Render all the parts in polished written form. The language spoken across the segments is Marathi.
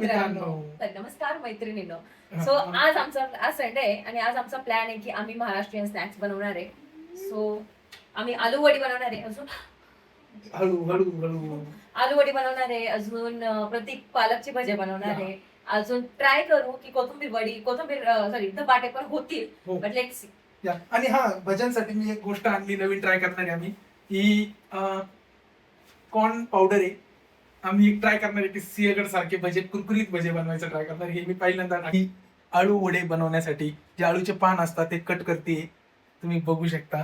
मित्रांनो. नमस्कार मैत्रिणींनो. सो आज संडे आहे आणि आज आमचा प्लॅन आहे की आम्ही महाराष्ट्रीयन स्नॅक्स बनवणार आहे. सो आम्ही आलू वडी बनवणार आहे. अजून हळू आलू वडी बनवणार आहे. अजून प्रतीक पालकची भजी बनवणार आहे. अजून ट्राय करू की कोथिंबीर सॉरी धपाटे पण होतील. हो. But let's see. आणि हा भजनसाठी मी एक गोष्ट आणली नवीन ट्राय करणार आहे आम्ही. ही कॉर्न पावडर आहे. आम्ही ट्राय करणार आहे की सिंहगड सारखे भजे कुरकुरीत भजे बनवायचं ट्राय करणार. हे मी पहिल्यांदा ही आळू वडे बनवण्यासाठी जे आळूचे पान असतात ते कट करते, तुम्ही बघू शकता.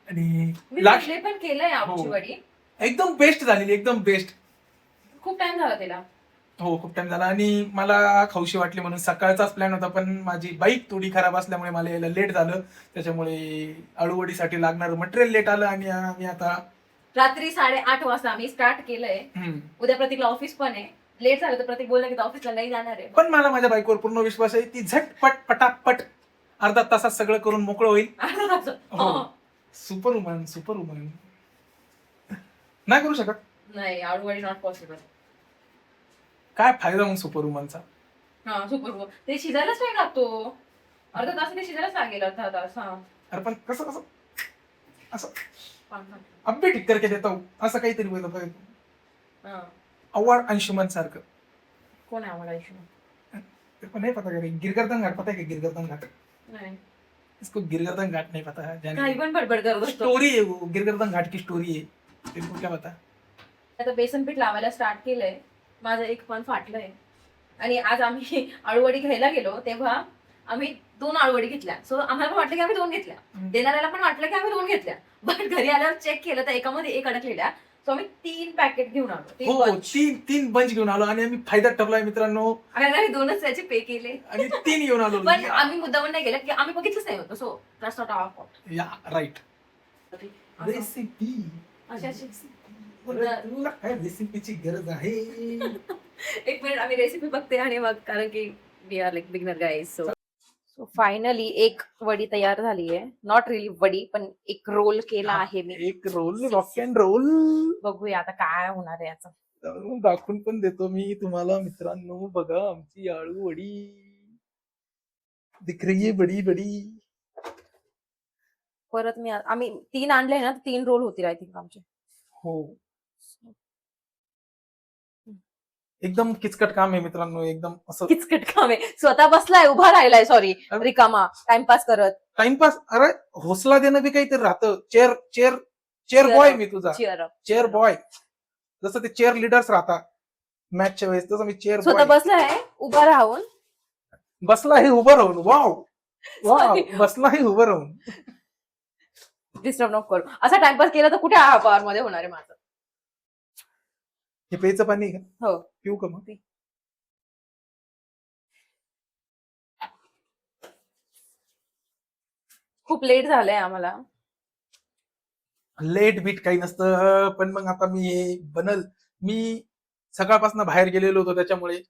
आणि मी लास्ट पहिले पण केलंय आलूची हो. वडी. एकदम बेस्ट झालेली, एकदम बेस्ट. खूप टाइम झाला त्याला. हो, खूप टाइम झाला आणि मला खाऊशी वाटली म्हणून सकाळचाच प्लॅन होता, पण माझी बाईक थोडी खराब असल्यामुळे मला यायला लेट झालं. त्याच्यामुळे आळूवडीसाठी लागणारं मटेरियल लेट आलं आणि आम्ही आता रात्री 8:30 वाजता आम्ही स्टार्ट केलंय. उद्या प्रतीकला ऑफिस पण आहे. लेट झालं तर प्रतीक बोलला की ऑफिसला नाही जाणार आहे. पण मला माझ्या बाईकवर पूर्ण विश्वास आहे. ती झटपट पटापट अर्धा तासात सगळं करून मोकळं होईल. हो. सुपर वुमन नाही करू शकत. नाही, आळूवडी नॉट पॉसिबल. काय फायदा मग सुपर वुमनचा? हा, सुपर. ते शिजायलाच नाही लागतो. अर्धा तास ते शिजायलाच लागेल. अर्धा तास. हा. अरे पण कसं असं अब्बे ठीक करके देता हूं असं काहीतरी बोलत पाहिजे. अवॉर्ड अंशुमन सारखं. कोण आहे आम्हाला इशू? तेरे नहीं पता? गिरगर्दन घाट पता है? गिरगर्दन घाट नाही. इसको गिरगर्दन घाट नहीं पता है. काही पण बडबड करत असतो. स्टोरी है वो, गिरगर्दन घाट की स्टोरी है. तेरे क्या पता? आता बेसन पीठ लावायला स्टार्ट केलंय. माझं एक पण फाटलंय. आणि आज आम्ही आळूवडी घ्यायला गेलो तेव्हा आम्ही 2 आळूवडी घेतल्या. सो आम्हाला पण वाटलं की आम्ही 2 घेतल्या. देणाऱ्याला पण वाटलं की आम्ही 2 घेतल्या. बट घरी आल्यावर चेक केलं तर एकामध्ये 1 अडकलेल्या. सो आम्ही 3 पॅकेट घेऊन आलो. हो, 3 बंच घेऊन आलो आणि आम्ही फायदा ठरलाय मित्रांनो. आणि आम्ही 2च त्याचे पे केले आणि 3 घेऊन आलो. पण आम्ही मुद्दामून नाही गेलं की आम्ही बघितलंच नाही होतं. So that's not our fault. या राईट. रेसिपी तुला काय रेसिपीची गरज आहे? एक मिनिट आम्ही रेसिपी बघते आणि मग कारण की we are like beginner guys. So finally एक वडी तयार झाली आहे. नॉट रिली वडी पण एक रोल केला आहे मी. एक रोल, रॉक अँड रोल. बघूया आता काय होणार आहे याचं. दाखवून पण देतो मी तुम्हाला मित्रांनो. बघा आमची आळू वडी दिख रही है बडी बडी. परत आम्ही 3 आणले ना, 3 रोल होतील आय थिंक आमचे. हो, एकदम किचकट काम आहे मित्रांनो. एकदम असं किचकट काम आहे. स्वतः बसलाय, उभा राहिलाय, सॉरी रिकामा टाइमपास करत. टाइमपास. अरे हौसला देणं बी काहीतरी राहतं. चेअर बॉय मी तुझा. Chair boy. जसं ते चेअर लिडर्स राहतात मॅचच्या वेळेस, तसं मी चेअर स्वतः बसलाय उभा राहून. बसला आहे उभं राहून. वाव बसला आहे उभं राहून. डिस्टर्ब नको करू. असा टाइमपास केला तर कुठे आवार मध्ये होणार आहे माझं. हे प्यायचं पाणी का? हो, पिऊ का मग? खूप लेट झालंय आम्हाला. लेट बीट काही नसतं, पण मग आता मी सकाळपासून बाहेर गेलेलो होतो त्याच्यामुळे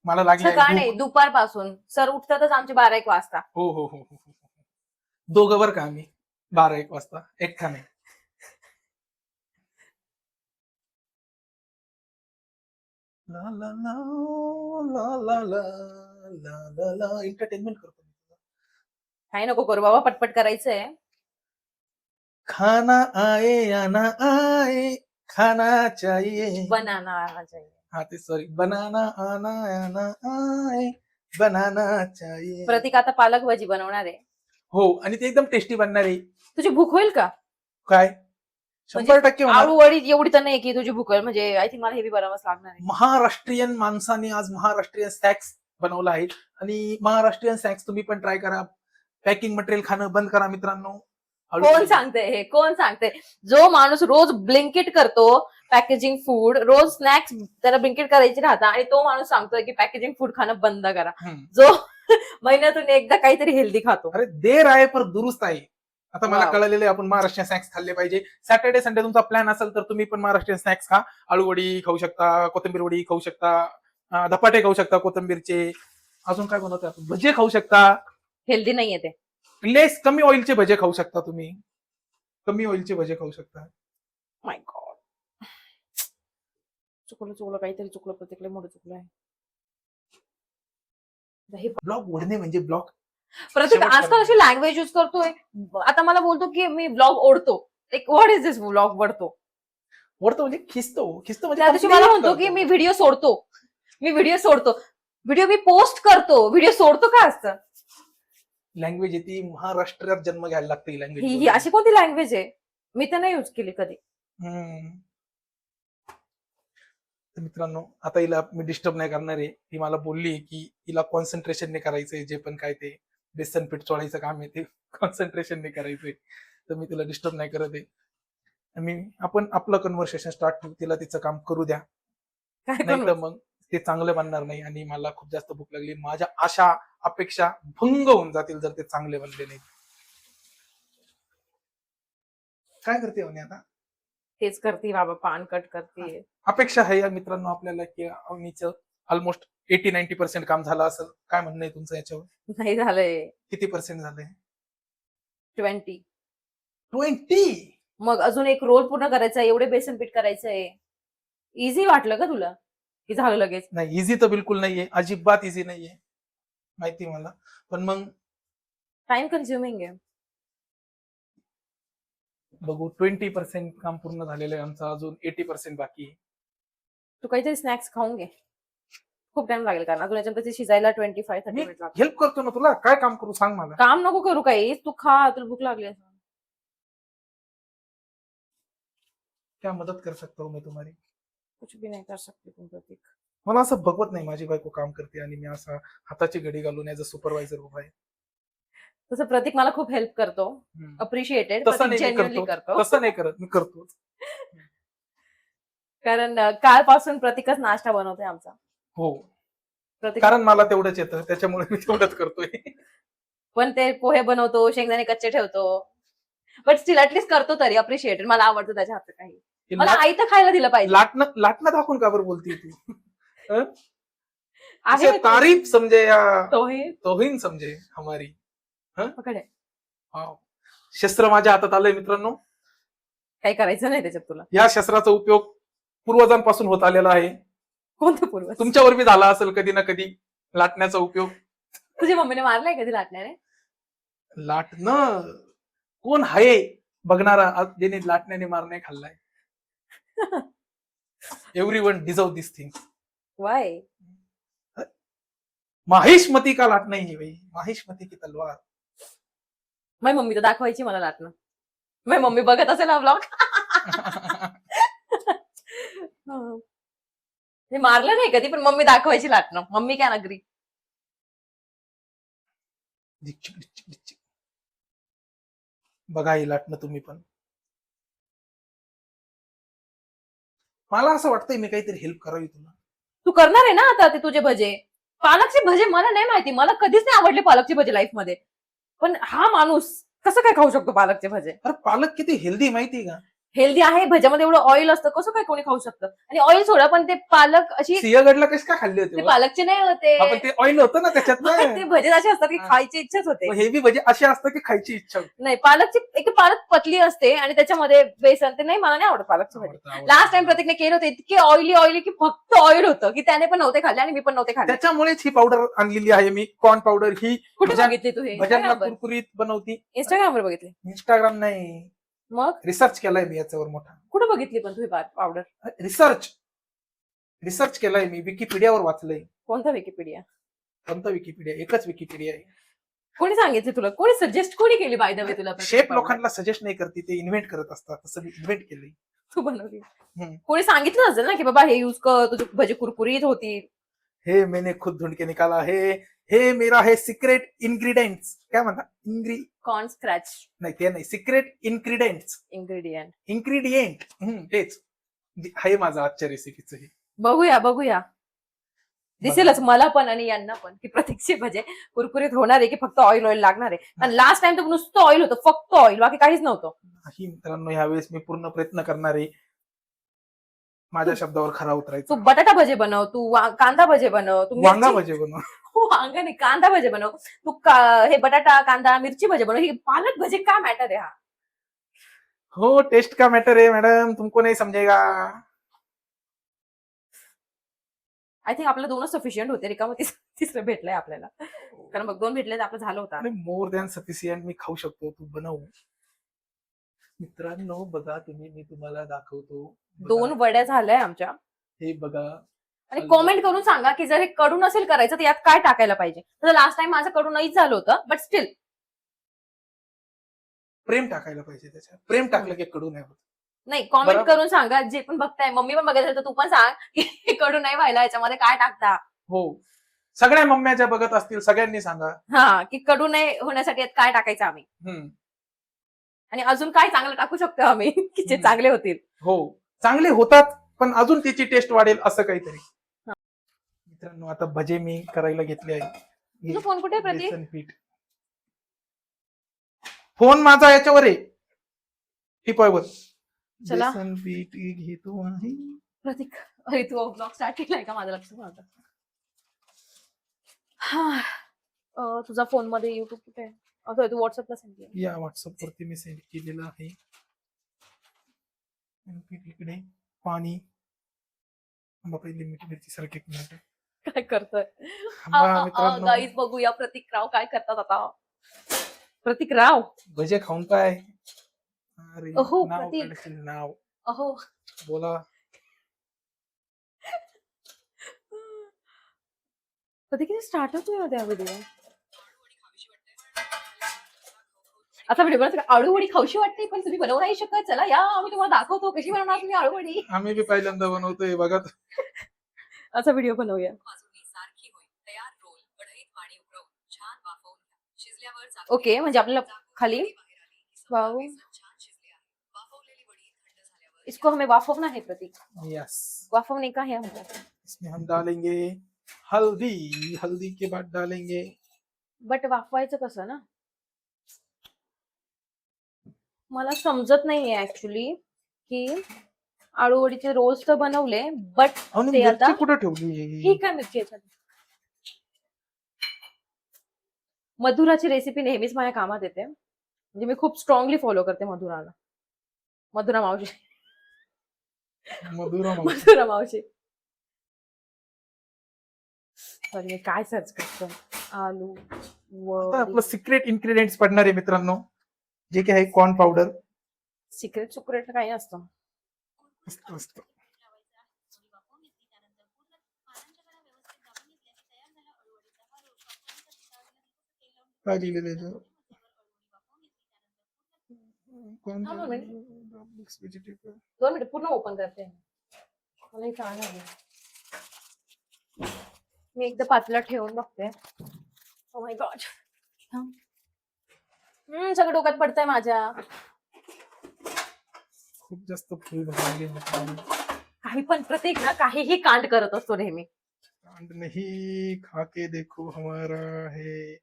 मला लागली सकाळ नाही, दुपारपासून. सर उठतातच आमचे 12-1 वाजता. हो हो हो हो. दोघं बरं का आम्ही 12-1 वाजता, एकटा नाही. ला ला ला ला ला ला ला ला ला एंटरटेनमेंट करतो. काय नको करू बाबा, पटपट करायचंय. खाना आए या ना आए, खाना चाहिए. बनाना चाहिए. हा ते सॉरी, बनाना आना या ना आए, बनाना चाहिए. प्रतीक आता पालक भाजी बनवणार आहे. हो, आणि ते एकदम टेस्टी बनणार आहे. तुझी भूक होईल का? काय 100% होणार. आळू वडी एवढी तर नाही की तुझी भूक होईल. म्हणजे आय थिंक मला हे बी बनवावंच लागणार आहे. महाराष्ट्रीयन माणसाने आज महाराष्ट्रीयन स्नॅक्स बनवला आहे आणि महाराष्ट्रीयन स्नॅक्स तुम्ही पण ट्राय करा. पॅकिंग मटेरियल खाणं बंद करा मित्रांनो. कोण सांगते हे? कोण सांगते? जो माणूस रोज ब्लिंकिट करतो पॅकेजिंग फूड, रोज स्नॅक्स त्याला ब्लिंकिट करायची राहता आणि तो माणूस सांगतोय की पॅकेजिंग फूड खाणं बंद करा. जो महिन्यातून एकदा काहीतरी हेल्दी खातो. अरे देर आहे पर दुरुस्त आहे. आता मला वाव. कळलेलं आहे आपण महाराष्ट्रीयन स्नॅक्स खाल्ले पाहिजे. सॅटर्डे संडे तुमचा प्लॅन असेल तर तुम्ही पण महाराष्ट्रीयन स्नॅक्स खा. आळूवडी खाऊ शकता, कोथिंबीर वडी खाऊ शकता, धपाटे खाऊ शकता कोथिंबीरचे. अजून काय बनवतो आपण? भजे खाऊ शकता. हेल्दी नाहीये ते. कमी ऑइलचे भजे खाऊ शकता तुम्ही. कमी ऑइलचे भजे खाऊ शकता. माय गॉड. चुकलं काहीतरी चुकलं, प्रत्येकला मोठं चुकलं आहे. हे ब्लॉग ओढणे म्हणजे ब्लॉग प्रत्येक शेवट आजकाल करणे. अशी लँग्वेज युज करतोय. आता मला बोलतो की मी ब्लॉग ओढतो. एक व्हॉट इज दिस ब्लॉग ओढतो? ओढतो म्हणजे खिस्तो म्हणजे त्या दिवशी मला complete म्हणतो की करतो. मी व्हिडिओ सोडतो. व्हिडिओ मी पोस्ट करतो. व्हिडिओ सोडतो काय असतं? लँग्वेज आहे ती महाराष्ट्रात जन्म घ्यायला लागते ही ही लँग्वेज. अशी कोणती लँग्वेज आहे? मी तर नाही युज केली कधी. तर मित्रांनो, आता हिला मी डिस्टर्ब नाही करणार आहे. ती मला बोलली की हिला कॉन्सन्ट्रेशनने करायचंय, जे पण काय ते बेसन पीठ चोळायचं काम आहे ते कॉन्सन्ट्रेशनने करायचंय. तर मी तिला डिस्टर्ब नाही करत आहे. आपण आपलं कन्व्हर्सेशन स्टार्ट करू, तिला तिचं काम करू द्या. काय नाही तर करू? मग ते चांगलं बनणार नाही आणि मला खूप जास्त भूक लागली. माझ्या आशा अपेक्षा भंग होऊन जातील जर ते चांगले बनले नाही. काय करते म्हणे आता? तेच करते बाबा, पान कट करते. अपेक्षा आहे या मित्रांनो आपल्याला की अवनीचं ऑलमोस्ट 80-90% काम झालं असेल. काय म्हणणं आहे तुमचं याच्यावर? नाही झालंय. किती पर्सेंट झालंय? 20. 20. मग अजून एक रोल पूर्ण करायचा आहे. एवढे बेसन पीठ करायचंय. इझी वाटलं का तुला की झालं लगेच? नाही, इझी तर बिलकुल नाहीये, अजिबात इझी नाहीये, माहिती मला. पण मग टाइम कन्झ्युमिंग आहे. बघू, 20% काम पूर्ण झालेलं आहे आमचं, अजून 80% बाकी आहे. तू काहीतरी स्नॅक्स खाऊन घे. खूप टाइम लागेल कारण अजून याच्यानंतर ते शिजायला 25-30 मी मिनिट लागतात. हेल्प करतो ना तुला, काय काम करू सांग मला. काम नको करू काही, तू खा, तुला भूक लागली असेल. क्या मदत कर सकता हूँ मैं तुम्हारी? कुछ भी नाही कर सकते तुम प्रतीक. मला असं बघवत नाही माझी बायको काम करते आणि मी असा हाताची घडी घालून ऍज अ सुपरवायझर उभा आहे. तसं प्रतीक मला खूप हेल्प करतो. हम्म. अप्रिशिएटेड. तसं नाही मी जेन्युअनली करतो, करतो. तसं नाही करत, मी करतो. कारण कालपासून प्रतीकच नाश्ता बनवतोय आमचा. हो, प्रतीक कारण मला तेवढंच येतं, त्याच्यामुळे मी तेवढंच करतोय. पण ते पोहे बनवतो, शेंगदाणे कच्चे ठेवतो. बट स्टील ऍटलीस्ट करतो तरी अप्रिशिएटेड. मला आवडतं त्याच्या हातचं काही. ते मला आई तर खायला दिलं पाहिजे. लाटणं दाखवून का बरं बोलतीये तू? हं? आहे इसे तारीफ समझे या तोही तोहीन समझे हमारी. पकडे. वाव. शस्त्र माझ्या हातात आलंय मित्रांनो. काही करायचं नाही त्याच्यात तुला. या शस्त्राचा उपयोग पूर्वजांपासून होत आलेला आहे. कोणतं पूर्वज? तुमच्यावर बी झाला असेल कधी ना कधी लाटण्याचा उपयोग. तुझ्या मम्मीने मारलाय कधी लाटण्याने? लाटणं कोण आहे बघणारा ज्याने लाटण्याने मार नाही खाल्लाय? एव्हरीवन डिझर्व दिस थिंग. वाय? माहिष्मती का लाटणं ही भाई, माहिष्मती की तलवार. माझी मम्मी तर दाखवायची मला लाटणं. माझी मम्मी बघत असेल ना ब्लॉग. मी मारलं नाही कधी, पण मम्मी दाखवायची लाटणं. Mummy can agree. डिच्चिक, डिच्चिक, डिच्चिक. बघा हे लाटणं तुम्ही पण. मला असं वाटतंय मी काहीतरी हेल्प करावी तुला. तू करणार आहे ना आता ते तुझे भजे? पालकचे भजे मला नाही माहिती. मला कधीच नाही आवडले पालकचे भजे लाईफ मध्ये. पण हा माणूस कसं काय खाऊ शकतो पालकचे भजे? अरे पालक किती हेल्दी माहितीये का? हेल्दी आहे, भज्यामध्ये एवढं ऑइल असतं, कसं काय कोणी खाऊ शकतं? आणि ऑइल सोडा, पण ते पालक अशी सिंहगडला कशी काय खाल्ली होती ते बा? पालकचे नाही होते. आपण ते ऑइल होतं ना त्याच्यात ना. ते भजे असे असतात की हा. खायची इच्छाच होते. हे बी भजे असे असतात की खायची इच्छा होती. नाही, पालकची एक पालक पतली असते आणि त्याच्यामध्ये बेसन. ते नाही, मला नाही आवडत पालकचे भजे. आवडतं, आवडतं. लास्ट टाइम प्रतीकने केलं होतं, इतके ऑइली की फक्त ऑइल होतं की त्याने पण नव्हते खाल्ले आणि मी पण नव्हते खाल्ले. त्याच्यामुळेच ही पावडर आणलेली आहे मी, कॉर्न पावडर. ही कुठे बघितली तू हे? भज्यांना कुरकुरीत बनवती. इंस्टाग्रामवर बघितली. इंस्टाग्राम नाही, मग रिसर्च केलाय मी याच्यावर मोठा. कुठे बघितली पण तू पावडर? रिसर्च केलाय मी, विकिपीडियावर वाचलंय. कोणता विकिपीडिया? कोणता विकिपीडिया? एकच विकिपीडिया आहे. कोणी सांगितलं तुला? कोणी सजेस्ट कोणी केली बाय द वे तुला? शेफ लोकांना सजेस्ट नाही करते, ते इन्व्हेंट करत असतात. तसं मी इन्व्हेंट केलंय. तू बनवली. हम्म. कोणी सांगितलं असेल ना की बाबा हे युज कर, तुझी भजी कुरकुरीत होती. हे मैंने खुद ढूंढ के निकाला हे मेरा है सिक्रेट इन्ग्रीडियंट्स. काय म्हणता? कॉर्न स्क्रॅच नाही, ते नाही, सिक्रेट इन्ग्रीडियंट्स. इंग्रेडियंट. तेच आहे माझं आजच्या रेसिपीचं हे. बघूया. दिसेलच मला पण आणि यांना पण की प्रतीकचे भजे कुरकुरीत होणार आहे की फक्त ऑइल लागणार आहे. आणि लास्ट टाइम तर नुसतं ऑइल होतं, फक्त ऑइल, बाकी काहीच नव्हतं. ही मित्रांनो, ह्यावेळेस मी पूर्ण प्रयत्न करणार आहे माझ्या शब्दावर खरा तू उतरायचा. बटाटा भजे बनव, तू कांदा भजे बनव, तू वांगा भजे बनव. वांगा नाही, कांदा भजे बनव. तू हे बटाटा कांदा मिरची भजे बनव. ही पालक भजे का मॅटर आहे? हा हो, टेस्ट का मैटर है मैडम, तुमको नहीं समझेगा. आय थिंक आपल्याला दोनच सफिशियंट होते, रिकामं तिसरं भेटलंय आपल्याला. कारण बघ 2 भेटले तर आपलं झालं होतं. आणि मोर दॅन सफिशियंट मी खाऊ शकतो, तू बनव. मित्रांनो बघा तुम्ही, मी तुम्हाला दाखवतो. बघा, 2 वड्या झाल्या आमच्या. हे बघा. आणि कॉमेंट करून सांगा की जर हे कडू नसेल करायचं तर यात काय टाकायला पाहिजे. तर लास्ट टाइम माझं कडू नाहीच झालं होतं, बट स्टील प्रेम टाकायला पाहिजे त्याच्यात. प्रेम टाकलं की कडू नाही होत. नाही, कॉमेंट बरोबर. करून सांगा. जे पण बघताय, मम्मी पण बघायचं तर तू पण सांग की हे कडू नाही व्हायला याच्यामध्ये काय टाकता. हो, सगळ्या मम्म्या ज्या बघत असतील सगळ्यांनी सांगा. हा, की कडू नाही होण्यासाठी यात काय टाकायचं आम्ही, हम्म. आणि अजून काय चांगलं टाकू शकतो आम्ही की जे चांगले होतील. हो, चांगले होतात पण अजून त्याची टेस्ट वाढेल असं काहीतरी. हा. मित्रांनो आता भजे मी करायला घेतले आहे. तुझा फोन कुठे आहे प्रतीक? बेसन पीठ. फोन माझा याच्यावर आहे, टिपॉयवर. चला. बेसन पीठ घेतो आहे. प्रतीक, अरे तू ब्लॉग स्टार्ट केलाय का? माझं लक्ष नव्हतं. हा, तुझा फोन मध्ये युट्यूब कुठे आहे? तू व्हॉट्सअपला सेंड केलं. या व्हॉट्सअप वरती मी सेंड केलेलं आहे. आणि पीठ इकडे, पाणी. पहिले मीठ मिरची सारखे मिनिट. काय करतोय मित्रांनो गाईज? बघूया प्रतीक राव काय करतात आता. प्रतीक राव, भजे खाऊन काय. अरे अहो, नाव प्रतीक. काढशील, नाव अहो बोला. प्रतीक स्टार्ट होतोय त्या व्हिडिओ. आता व्हिडिओ बनवतो. आळूवडी खाऊशी वाटते पण तुम्ही बनवू नाही शकत. चला या, आम्ही तुम्हाला दाखवतो कशी बनवणार तुम्ही आळूवडी. आम्ही बी पहिल्यांदा बनवतोय बघा. असा व्हिडिओ बनवूया. ओके, म्हणजे आपल्याला खाली वाव, इसको हमें वाफवना है प्रतीक. यस, वाफवने का है हमको. इसमें हम डालेंगे हल्दी. हल्दी के बाद डालेंगे. बट वाफवायचं कसं ना, मला समजत नाहीये ऍक्च्युली की आळूवडीचे रोल्स तर बनवले, बट आणि ते आता मिरची कुठे ठेवली? ही काय मिरची याच्यात. मधुराची रेसिपी नेहमीच माझ्या कामात येते. म्हणजे मी खूप स्ट्रॉंगली फॉलो करते मधुराला. मधुरा मावशी. मधुरा मावशी. मधुरा मावशी. सॉरी, मी काय सर्च करतो. आलू आता आपलं सिक्रेट इन्ग्रेडियंट्स पडणार आहे मित्रांनो, जे की आहे कॉर्न पावडर. सिक्रेट सुक्रेट काही असतं. मस्त. काय लिहिलेलं आहे याच्यावर? हा, दोन मिनिट. Mix vegetable. 2 मिनिट पूर्ण ओपन करते. मला इथं आहे. मी एकदा पातेला ठेवून बघते. ओ माय गॉड, सगळं डोक्यात पडतंय माझ्या. खूप जास्त फुल भरले मित्रांनो. काही पण प्रत्येक ना काहीही कांड करत असतो नेहमी. कांड नहीं, खा के देखो हमारा है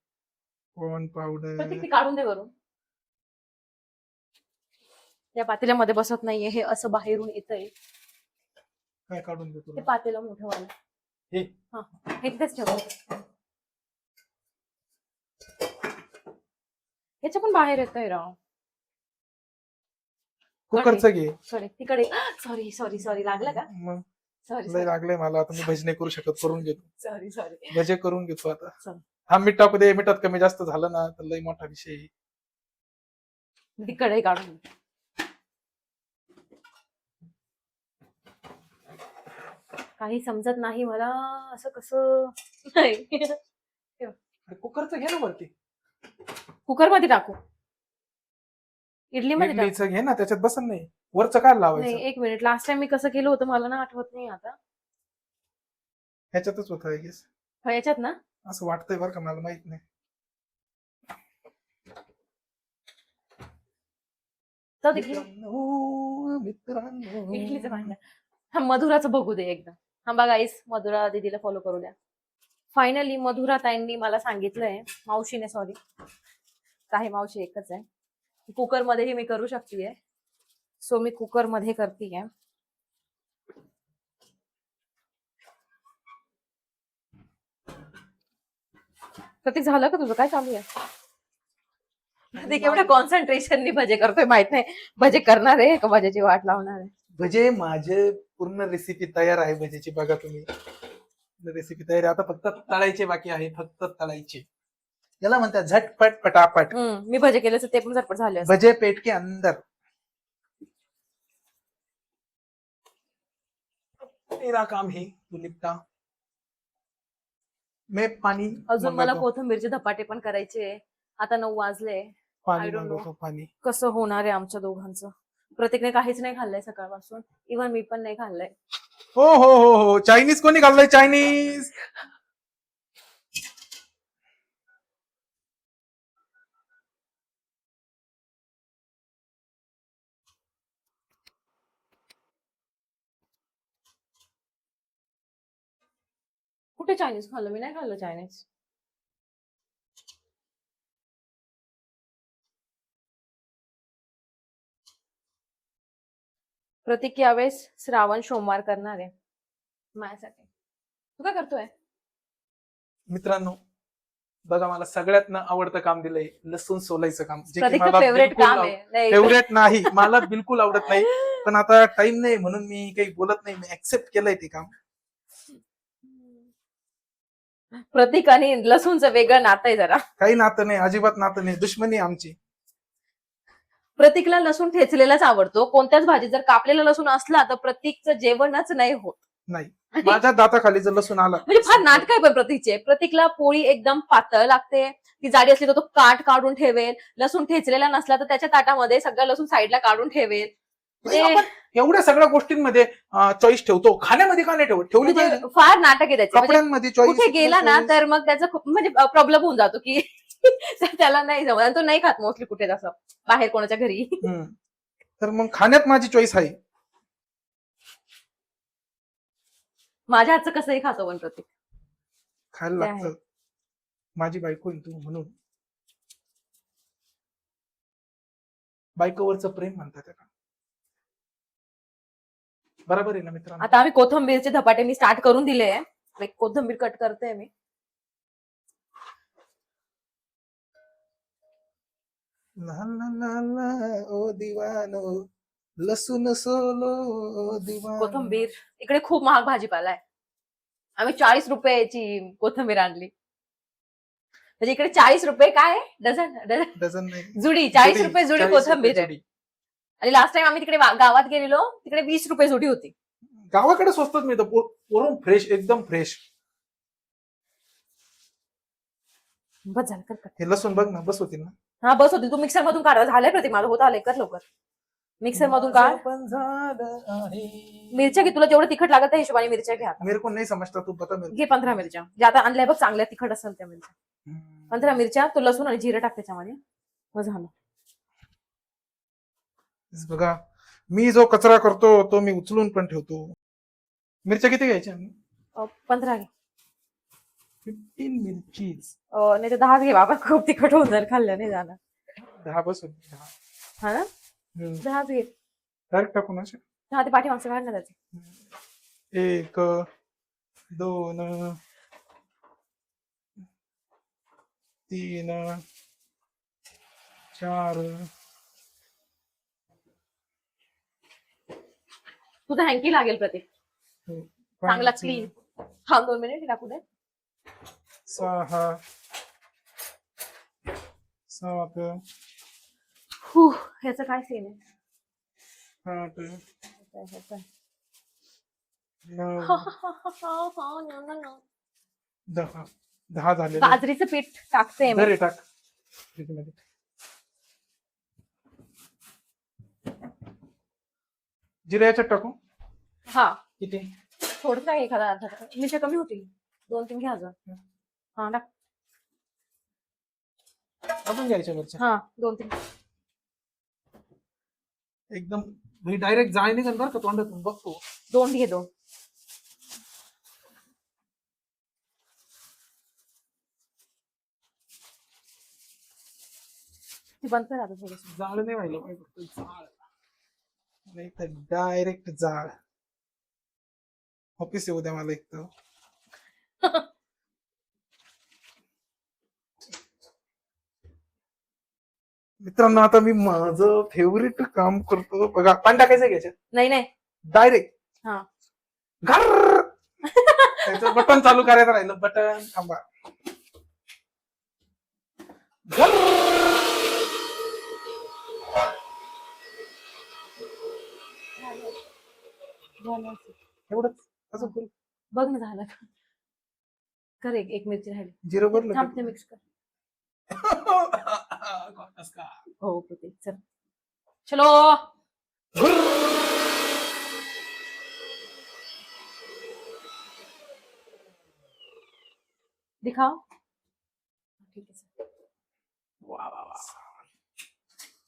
कॉर्न पावडर. प्रत्येक ते काढून दे वरून. या पातेल्यामध्ये बसत नाहीये, हे असं बाहेरून येतंय. काय काढून देतो? ते पातेलं मोठं वाला. हे हा, हे तिथेच ठेव. ह्याच्या पण बाहेर येतंय राव. कुकरचं घे. सॉरी, तिकडे. सॉरी सॉरी सॉरी, लागलं का? मग सॉरी लय लागलंय मला. आता मी भजने करू शकत, करून घेतो. Sorry sorry. भजे करून घेतो आता. चल. हा, मीठ टाकू दे. मिठात कमी जास्त झालं ना तर लय मोठा विषय आहे. तिकडे काढून. काही समजत नाही मला, असं कसं. नाही, कुकरचं घे ना वरती. कुकर मध्ये टाकू? इडलीमध्ये टाकू? इडलीचं घे ना, त्याच्यात बसन नाही. वरचं काय लावायचं? नाही, एक मिनिट. लास्ट टाइम मी कसं केलं होतं मला ना आठवत नाही आता. ह्याच्यातच होतं आय गेस. याच्यात ना असं वाटतंय बरं का, मला माहित नाही. जाऊ दे की. मित्रांनो इडलीचं भांडण. हा, मधुराचं बघू दे एकदा. हा बघा गाईस, मधुरा दीदीला फॉलो करू द्या. फायनली मधुरा ताईंनी मला सांगितलंय, मावशीने, सॉरी, काही मावशी एकच आहे, कुकर मध्येही मी करू शकतेय. सो मी कुकर मध्ये करतेय. प्रतीक, झालं का तुझं? काय चालू आहे? प्रतीक एवढ्या कॉन्सन्ट्रेशननी भजे करतोय, माहित नाही भजे करणार आहे का भजेची वाट लावणार आहे. भजे माझे पूर्ण रेसिपी तयार आहे भजेची, बघा तुम्ही. रेसिपी तयार आहे. आता फक्त तळायचे बाकी आहे, फक्त तळायचे. याला म्हणतात झटपट पटापट. मी भजे केले ते पण झटपट झाले असते. भजे पेट के अंदर. मेरा काम है तू निपटा. मैं पाणी अजून मला मागवतो. कोथिंबीरचे धपाटे पण करायचे. आता 9 वाजले. पाणी I don't know. मागवतो, पाणी. कसं होणार आहे आमच्या दोघांचं. प्रत्येकने काहीच नाही खाल्लंय सकाळपासून. इव्हन मी पण नाही खाल्लंय. हो हो हो हो, चायनीज कोणी खाल्लंय? चायनीज. कुठे चायनीज खाल्लं? मी नाही खाल्लं चायनीज. प्रतीक यावेळेस श्रावण सोमवार करणार आहे माझ्यासाठी. तू काय करतोय? मित्रांनो, बघा मला सगळ्यात आवडतं काम दिलंय, लसूण सोलायचं काम. जे की प्रतीकचं मला फेवरेट बिलकुल काम आहे. नाही, फेवरेट नाही, मला बिलकुल आवडत नाही. पण आता टाइम नाही म्हणून मी काही बोलत नाही. मी ऍक्सेप्ट केलंय ते काम. प्रतीक आणि लसूणचं वेगळं नातं आहे जरा. काही नातं नाही, अजिबात नातं नाही, दुश्मनी आहे आमची. प्रतीकला लसूण ठेचलेलाच आवडतो. कोणत्याच भाजीत जर कापलेला लसूण असला तर प्रतीकचं जेवणच नाही होत. नाही, माझ्या दाताखाली जर लसूण आला म्हणजे फार नाटक आहे पण प्रतीकचे. प्रतीकला पोळी एकदम पातळ लागते. ती जाडी असली तर तो काठ काढून ठेवेल. लसूण ठेचलेला नसला तर त्याच्या ताटामध्ये सगळं लसूण साईडला काढून ठेवेल. आपण एवढ्या सगळ्या गोष्टींमध्ये चॉईस ठेवतो, खाण्यामध्ये का नाही ठेवली पाहिजे? म्हणजे फार नाटक आहे त्याचे. म्हणजे कपड्यांमध्ये चॉईस. कुठे गेला ना तर मग त्याचा खूप म्हणजे प्रॉब्लेम होऊन जातो की त्याला नाही जमत. आणि तो नाही खात मोस्टली कुठे असं बाहेर कोणाच्या घरी. तर मग खाण्यात माझी चॉईस आहे. माझ्या हातचं कसंही खातो पण प्रतीक. खायला ते आहे. लागतं. माझी बायको आहे तू म्हणून. बायकोवरचं प्रेम म्हणतात त्याला. बरोबर आहे ना मित्रांनो? आता आम्ही कोथिंबीरचे धपाटे मी स्टार्ट करून दिले. एक कोथिंबीर कट करते मी. ला ला ला ला ओ दिवानो, लसूण सोलो ओ दिवानो. कोथिंबीर इकडे खूप महाग भाजीपाला आहे. आम्ही 40 रुपयाची कोथिंबीर आणली. म्हणजे इकडे 40 रुपये काय डझन डझन नाही, जुडी. 40 रुपये जुडी 40 कोथिंबीर आहे. जुडी. आणि लास्ट टाइम आम्ही तिकडे गावात गेलेलो तिकडे 20 रुपये जुडी होती. गावाकडे स्वस्तच मिळतं, वरून फ्रेश, एकदम फ्रेश. बस झालं कर. हे लसूण बघ ना, बस होतील ना. हा बस होती. तू मिक्सर मधून काढ. झालंय प्रतीक माझं होत आलंय. कर लवकर. मिक्सर मधून काढ. पण झालं आहे. मिरच्या घे. तुला जेवढं तिखट लागत त्या हिशोबाने मिरच्या घ्या. मेरे को नहीं समजता, तू बता मेरे घे 15 मिरच्या. जे आता आणल्या बघ चांगल्या तिखट असेल त्या मिरच्या. 15 मिरच्या. तो लसूण आणि जिरं टाक त्याच्यामध्ये. मग झालं. बघा, मी जो कचरा करतो तो मी उचलून पण ठेवतो. मिरच्या किती घ्यायच्या? 15 घे. 15 मिरचीज. नाही तर 10 घे बाबा. खूप तिखट होऊन जाईल खाल्लं नाही जाणार. 10 बस होते. 10. हा ना 10 घे. डायरेक्ट टाकून असे. 10 ते पाठीमागचं काढ ना त्याचे. 1 2 3 4. तुझा हँकी लागेल प्रतीक. चांगला क्लीन. हा 2 मिनिट टाकू दे. 6 7 ह्याचं काय सीन आहे? 8 9 10. 10 झाले. बाजरीचं पीठ टाकते मी. दरे टाक फ्रीजमध्ये. जिरे याच्यात टाकू? हा किती? थोडं काय एखादा अर्धा. मिरच्या कमी होतील. 2-3 घ्या अजून. हा टाक. आपण घ्यायच्या घरच्या. हा 2-3. एकदम डायरेक्ट जाळ निघन बरं का तोंडातून, बघतो. 2 घे. 2 ती बंद कर आता थोडस. जाळ नाही व्हायला पाहिजे, फक्त जाळ. नाही तर डायरेक्ट जाळ. ऑफिस येऊ द्या मला एक तर. मित्रांनो, आता मी माझं फेवरेट काम करतो बघा. पाणी टाकायचं घ्यायचं नाही डायरेक्ट. हा. घर करायचं, बटन चालू करायचं राहिलं, बटन थांबा. एवढंच असं करू. बघ ना झालं का? कर एक मिरची राहिली. जिरं भरलं थांब ते मिक्स कर. का? हो प्रतीक चल चलो. दिखाओ. ठीक है सर. वाह वाह वाह.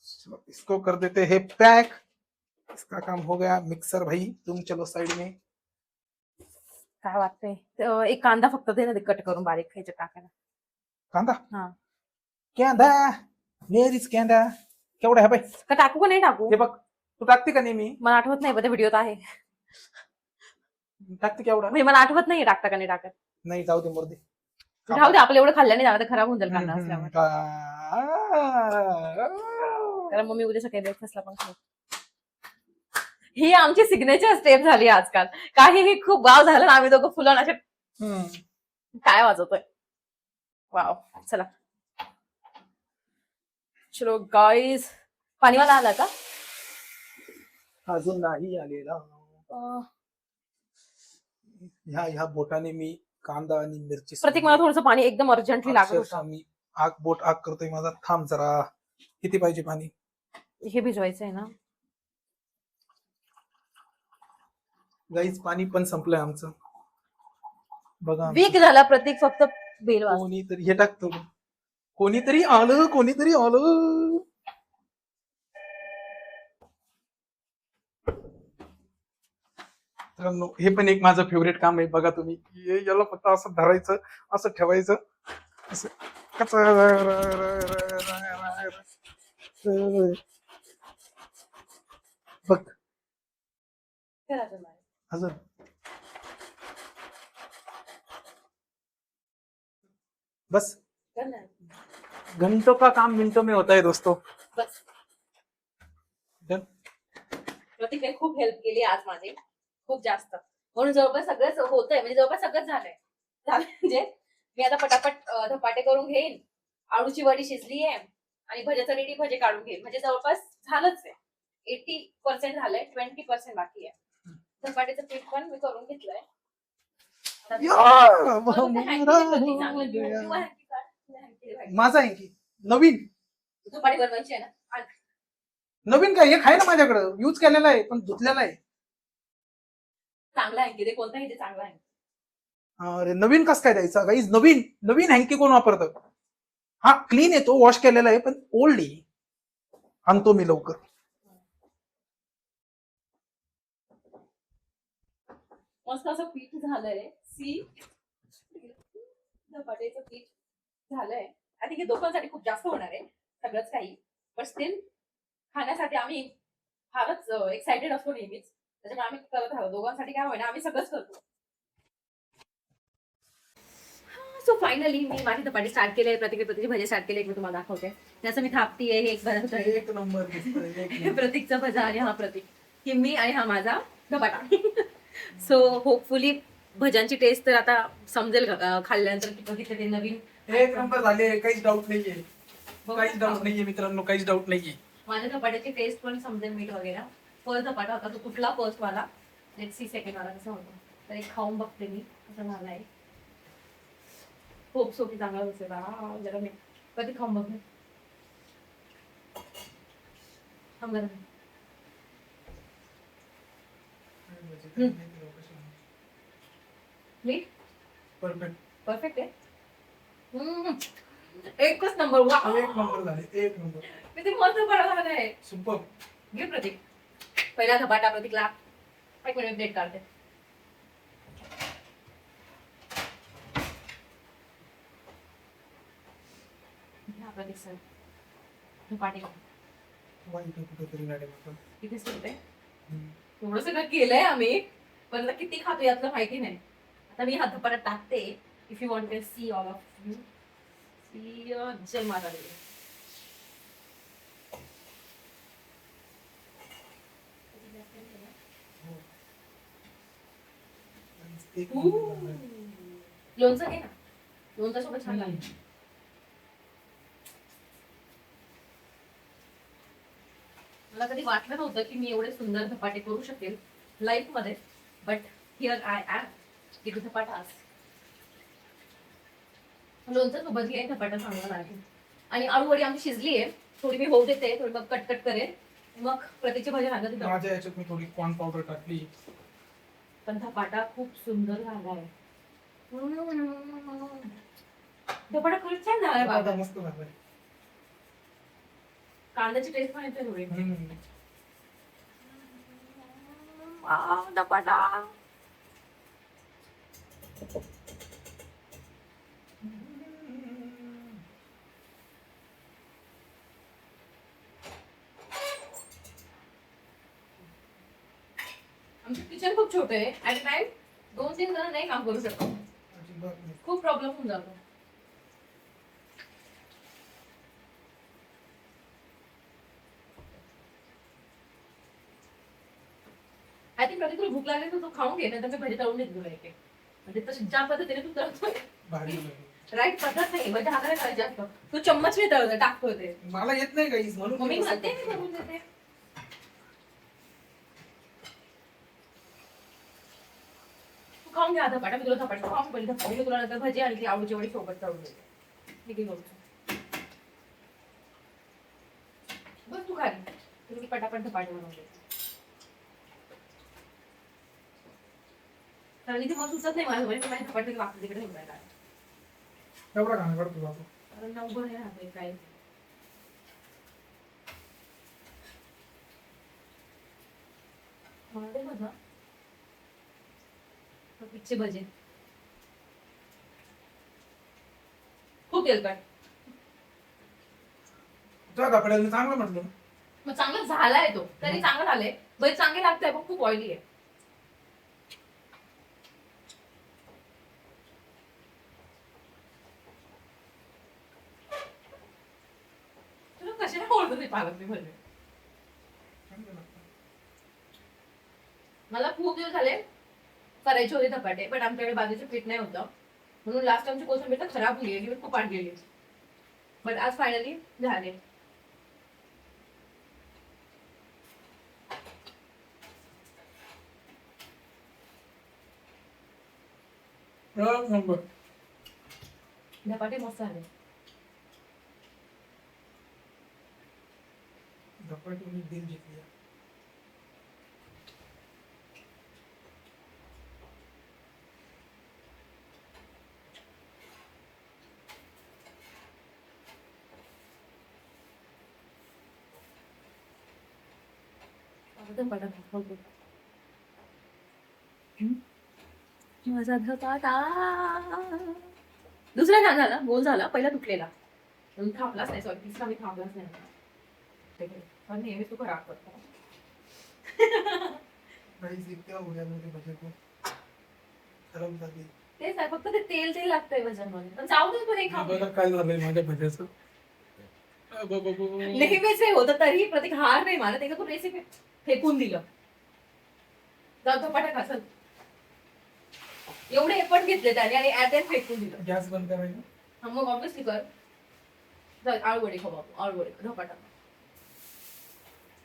चलो इसको कर देते हैं पैक. इसका काम हो गया. मिक्सर भाई तुम चलो साइड में. काय वाटतंय एक कांदा फक्त दे ना ते कट करून बारीक ह्याच्यात टाकायला. कांदा हा कांदा मेरीच कांदा केवढा आहे बाई. का टाकू का नाही टाकू? हे बघ तू टाकते का नेहमी? मला आठवत नाही बघ व्हिडिओत आहे. टाकते केवढा? म्हणजे मला आठवत नाही टाकता का नाही टाकत. नाही जाऊ दे मोरदे. राहू दे आपलं एवढं खाल्लं नाही जाऊ खराब होऊन जाईल कांदा असल्यावर. कारण मग मी उद्या सकाळी ब्रेकफास्टला पण खाऊ. ही आमची सिग्नेचर स्टेप झाली आजकाल. काहीही खूप वाव झालं ना आम्ही दोघं फुलं असे काय वाजवतोय. वाव चला चलो गाईज. पाणीवाला आला का? अजून नाही आलेला. ह्या बोटाने मी कांदा आणि मिरची. प्रतीक मला थोडंसं पाणी एकदम अर्जंटली लागत होतं. मी बोट आग करतोय माझा. थांब जरा. किती पाहिजे पाणी? हे भिजवायचं आहे ना. गाईज पाणी पण संपलंय आमचं बघा. वीक झाला प्रतीक फक्त बेल वाजते. कोणीतरी हे टाकतो. कोणीतरी आलं. मित्रांनो हे पण एक माझं फेवरेट काम आहे. बघा तुम्ही याला फक्त असं धरायचं, असं ठेवायचं, असं बघ अजून. बस घंटों का काम मिनटों में होता है दोस्तों. बस डन. प्रतीकने खूप हेल्प केली आज माझी खूप जास्त. म्हणून जवळपास सगळंच होतंय म्हणजे जवळपास सगळंच झालंय. म्हणजे मी आता पटापट धपाटे करून घेईन. आळूची वडी शिजली आहे आणि भज्यासाठी भजे काढून घेईन. म्हणजे जवळपास झालंच आहे. 80% झालंय. 20% बाकी आहे. धपाट्याचं पीठ पण मी करून घेतलंय. माझा आहे की नवीन धपाटे बनवायची आहे ना. नवीन काय एक आहे ना माझ्याकडं. यूज केलेला आहे पण धुतलेला आहे. चांगला आहे की ते कोणताही ते चांगला आहे. अरे नवीन कस काय द्यायचा गाईज? नवीन हँकी कोण वापरतं? हा क्लीन येतो वॉश केलेला आहे पण ओल्ड आहे. आणतो मी लवकर. मस्त असं पीठ झालंय. सी धपाट्याचं पीठ झालंय. आय थिंक हे दोघांसाठी खूप जास्त होणार आहे सगळंच काही. पण स्टील खाण्यासाठी आम्ही फारच एक्साइटेड असतो नेहमीच. त्याच्यामुळे आम्ही करत राहतो. दोघांसाठी काय होईना आम्ही सगळंच करतो. सो फायनली मी माझी धपाटे स्टार्ट केले. प्रतीकची भजी स्टार्ट केले. मी तुम्हाला दाखवते. त्याचं मी थापतीये. हे एक भजा एक नंबर. प्रतीकचा भजा आणि हा प्रतीक. ही मी आणि हा माझा धपाटा. सो होपफुली भज्यांची टेस्ट तर आता समजेल खाल्ल्यानंतर की बघितलं ते नवीन. एक नंबर झाले. काहीच डाऊट नाहीये. मित्रांनो काहीच डाऊट नाहीये. माझ्या धपाट्याची टेस्ट पण समजेल. मीठ वगैरे फर्स्ट धपाटा होता तो कुठला फर्स्ट वाला. लेट्स सी सेकंड वाला कसा होता. तर एक खाऊन बघते मी कसं झाला आहे. खूप सोपी चांगला असेल. जरा मी कधी खाऊन बघते. मीठ परफेक्ट आहे. एकच नंबर. एक नंबर झाले. एक नंबर. मी ते मस्त बनवलं आहे. सुपर. घे प्रतीक. पहिला धपाटा प्रतीकला. एक मिनिट प्लेट काढते. प्रतीक सर धपाटे किती सुटते. एवढं सगळं केलंय आम्ही पण किती खातो यातलं माहिती नाही. आता मी हा धपाटा टाकते. If you want to see all of you see. जय माता दी. लोणचं घे ना, लोणचं सोबत छान लागेल. मला कधी वाटलं नव्हतं की मी एवढे सुंदर धपाटे करू शकेल लाईफ मध्ये, but here I am with धपाटास. लोणचं सोबत घे, धपाटा चांगला लागेल. आणि आळूवडी आमची शिजली आहे, थोडी मी होऊ देते, थोडी मग कट करेल, मग प्रतीची भाजी घालत तिथं. माझ्या याच्यात मी थोडी कॉर्न पावडर टाकली. पण धपाटा खूप सुंदर झालाय. धपाटा खरंच छान झालाय बाबा. आता मस्त झालंय. कांद्याची टेस्ट पण येते थोडी. हम्म. धपाटा आमचं किचन खूप छोटे आहे. ऍट टाइम 2-3 जण नाही काम करू शकतो, अजिबात नाही. खूप प्रॉब्लेम होऊन जातो. आय थिंक प्रतीक तुला भूक लागली तर तू खाऊन घे, नंतर मी भाजी तळून देते तुला एक. म्हणजे तशी ज्या पद्धतीने तू तळतोय भारी झालंय. राईट पद्धत नाही, म्हणजे हाताने करायची असतं. तू चम्मच मी तळतोय, टाकतोय ते. मला येत नाही काहीच म्हणून मग मी तसं म्हणते करतो. मी करून देते. तू खाऊन घ्या धपाटा, मी तुला धपाटा खाऊन पहिली धपाटा, मी तुला नंतर भजी आणि ती आळूची वडी सोबत तळून देते. ठीक आहे बघ, बस तू खाली, तुम्ही पटापट धपाटे बनवून देते. कारण इथे मला सुचत नाही, मला म्हणजे माझ्या धपाटे वापस तिकडे ठेवून राहिला. एवढा गाणं काढतो बाबा. कारण ना उभं नाही राहत काय. मला ते बघा पिच्चे भजे खूप तेलकट. तुझ्या कपड्याला चांगलं म्हटलं ना. मग चांगला झालाय तो, तरी चांगलं झालंय. भजी चांगले लागतंय पण खूप ऑइली आहे. तुला कशाला बोलतो ते पालक मी भजे. चांगलं लागतं. मला खूप दिवस झाले करायचे होते धपाटे, पण आमच्याकडे बाजूचे पीठ नाही होतं, म्हणून लास्ट टाइमची कोथिंबीर तर खराब गेली, मी खूप आठ गेली. बट आज फायनली झाले. एक नंबर. धपाटे मस्त झाले. धपाटे मी दिल जिंकली. धपाटा माझा धपाटा दुसरा छान झाला, गोल झाला, पहिला तुटलेला थांबलाच नाही. सॉरी, तिसरा मी थांबलाच नाही. पण नेहमी तू खराब करतो. काहीच इतक्या उड्यामध्ये भजे खूप खराब झाली. तेच आहे, फक्त ते तेल तेल लागतंय भज्यांमध्ये. पण जाऊ दे, तू हे खाऊ. बघा काय झालंय माझ्या भज्याचं. नेहमीच हे होतं, तरी प्रतीक हार नाही मला. त्याचं तू रेसिपी फेकून दिलं. जाऊ धपाटा खासल एवढे एफर्ट घेतले त्याने आणि ऍट एंड फेकून दिलं. गॅस बंद करायचं. हा, मग ऑब्विसली कर. जाऊ आळूवडी खाऊ आपण, आळूवडी धपाटा.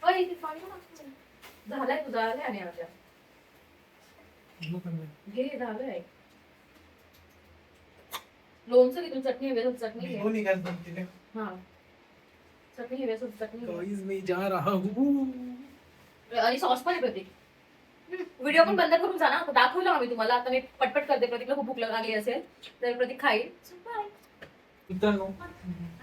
अरे, इथे पाणी पण असतं. झालाय तुझा, झालाय आणि आमच्या घे, झालंय. लोणचं घे, चटणी हवी असेल चटणी घे. दोन्ही गॅस बंद केले. हा, चटणी हवी असेल चटणी घे. गाइस मी जा रहा हूँ. आणि सॉस पण आहे प्रतीक. व्हिडिओ पण बंद करून जा ना, दाखवलं आम्ही तुम्हाला. आता मी पटपट करते, प्रतीकला खूप भूक लागली असेल तर प्रतीक खाईल. मित्रांनो,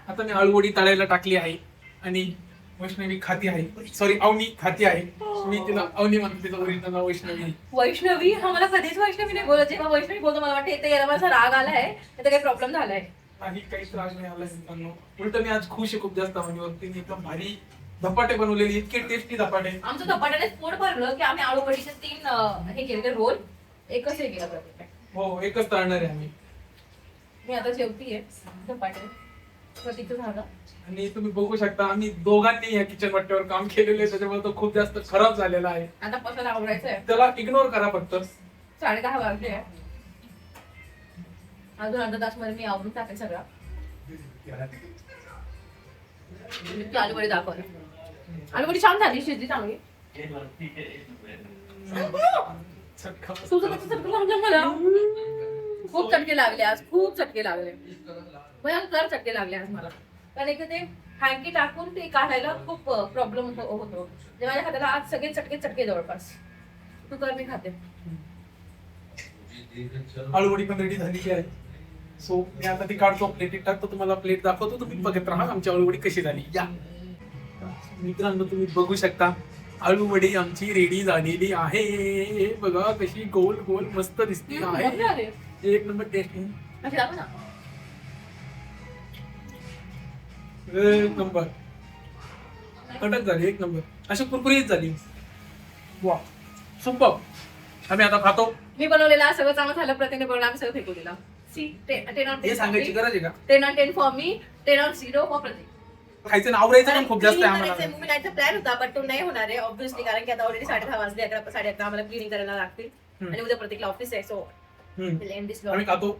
आता मी आळूवडी तळायला टाकली आहे आणि वैष्णवी खाती आहे. सॉरी, अवनी खाती आहे. मी तिला अवनी म्हणते, तिचं ओरिजिनल नाव वैष्णवी. वैष्णवी हा मला कधीच वैष्णवी नाही बोलत. जेव्हा वैष्णवी बोलतो मला वाटतं इथे याला माझा राग आलाय, इथे काही प्रॉब्लेम झालाय. आणि काहीच त्रास नाही आला मित्रांनो. उलट मी आज खुश आहे खूप जास्त. अवनीवरती एकदम भारी धपाटे बनवलेले, इतके टेस्टी धपाटे. आमचं धपाट्याने पोट भरलं की आम्ही आळूवडीचे 3 हे केले रोल, एकच हे केलं प्रतीक. हो, एकच तळणार आहे आम्ही. मी आता जेवतीये धपाटे. प्रतीकचं झालं. आणि तुम्ही बघू शकता आम्ही दोघांनी या किचन वाट्यावर काम केलेलं आहे, त्याच्यामुळे तो खूप जास्त खराब झालेला आहे. आता पसायला आवडायचंय. त्याला इग्नोर करा फक्त. 10:30 वाजले. अजून अर्धा तास मध्ये मी आवरून टाकेल सगळं. आलूवडी दाखवलं. आलूवडी छान झाली, शिजली चांगली. तुझं कसं चटकं लागलं मला? खूप चटके लागले आज, खूप चटके लागले, भयंकर चटके लागले आज मला. कारण एक ते हँकी टाकून ते काढायला खूप प्रॉब्लेम होतो. माझ्या हाताला आज सगळे चटके जवळपास. तू कर, मी खाते. आळूवडी पण रेडी झालेली आहे. सो मी आता ती काढतो, प्लेटीत टाकतो, तुम्हाला प्लेट दाखवतो, तुम्ही बघत राहा आमची आळूवडी कशी झाली. या मित्रांनो, तुम्ही बघू शकता आळूवडी आमची रेडी झालेली आहे. बघा कशी गोल गोल मस्त दिसते आहे. एक नंबर टेस्ट, एक नंबर कडक झाली, एक नंबर अशी कुरकुरीत झाली. वा सुपर. आम्ही आता खातो. मी बनवलेला सगळं चांगलं झालं, प्रतिने बनवलं, आम्ही सगळं फेकू दिला. हे सांगायची गरज आहे का? 10 on 10 for me, 10 on 0 for Pratik. खायचं ना, आवरायचं पण खूप जास्त आहे आम्हाला. मूवी नाईटचा प्लॅन होता, बट तो नाही होणार आहे ऑब्व्हियसली, कारण की आता ऑलरेडी 10:30 वाजले, 11 साडे 11 आम्हाला क्लिनिंग करायला लागतील आणि उद्या प्रतीकला ऑफिस आहे. सो आम्ही खातो.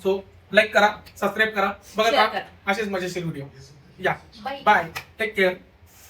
सो लाईक करा, सबस्क्राईब करा, बघा Share करा. असेच मजेशीर व्हिडिओ. या बाय. Bye, take care.